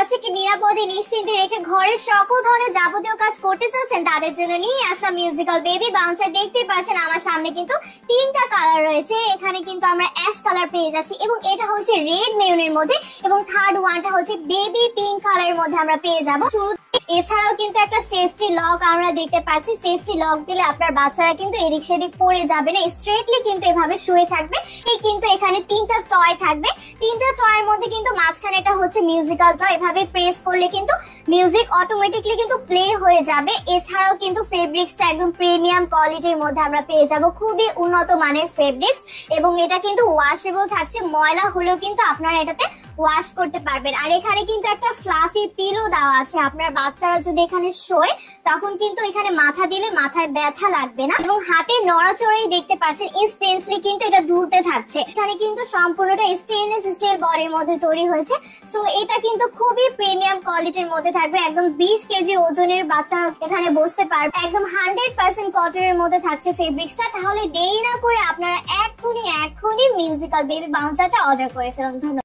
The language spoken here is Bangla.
বাচ্চাকে নিরাপদে নিশ্চিন্তে রেখে ঘরের সকল ধরনের যাবতীয় কাজ করতে চাচ্ছেন তাদের জন্য নিয়ে আসলাম মিউজিক্যাল বেবি বাউন্সার। দেখতে পাচ্ছেন আমার সামনে কিন্তু তিনটা কালার রয়েছে। এখানে কিন্তু আমরা অ্যাশ কালার পেয়ে যাচ্ছি এবং এটা হচ্ছে রেড মেরুনের মধ্যে এবং থার্ড ওয়ানটা হচ্ছে বেবি পিঙ্ক কালারের মধ্যে আমরা পেয়ে যাবো। এছাড়াও কিন্তু একটা সেফটি লক আমরা দেখতে পাচ্ছি। সেফটি লক দিলে আপনার বাচ্চারা কিন্তু এদিক সেদিক পড়ে যাবে না, স্ট্রেটলি কিন্তু এভাবে শুয়ে থাকবে। এই কিন্তু এখানে তিনটা টয় থাকবে। তিনটা টয়ের মধ্যে কিন্তু মাঝখানে এটা হচ্ছে মিউজিক্যাল টয়, এভাবে প্রেস করলে কিন্তু মিউজিক অটোমেটিকলি কিন্তু প্লে হয়ে যাবে। এছাড়াও কিন্তু ফেব্রিক্সটা একদম প্রিমিয়াম কোয়ালিটির মধ্যে আমরা পেয়ে যাব, খুবই উন্নত মানের ফেব্রিক্স এবং এটা কিন্তু ওয়াশেবল থাকছে। ময়লা হলেও কিন্তু আপনারা এটাতে ওয়াশ করতে পারবেন। আর এখানে কিন্তু একটা ফ্লাফি পিলো দেওয়া আছে, আপনার বাচ্চারা যদি এখানে শোয় তখন কিন্তু এখানে মাথা দিলে মাথায় ব্যথা লাগবে না এবং হাতে নড়াচড়াই দেখতে পাচ্ছেন ইনস্ট্যান্টলি কিন্তু এটা দুলতে থাকছে। এখানে কিন্তু সম্পূর্ণটা স্টেনলেস স্টিল বডির মধ্যে তৈরি হয়েছে। সো এটা কিন্তু খুবই প্রিমিয়াম কোয়ালিটির মধ্যে থাকবে। একদম 20 কেজি ওজনের বাচ্চা এখানে বসতে পারবে। একদম 100% কটনের মধ্যে থাকছে ফেব্রিক্সটা। তাহলে দেরি না করে আপনারা এখনই মিউজিক্যাল বেবি বাউন্সারটা অর্ডার করে ফেলুন। ধন্যবাদ।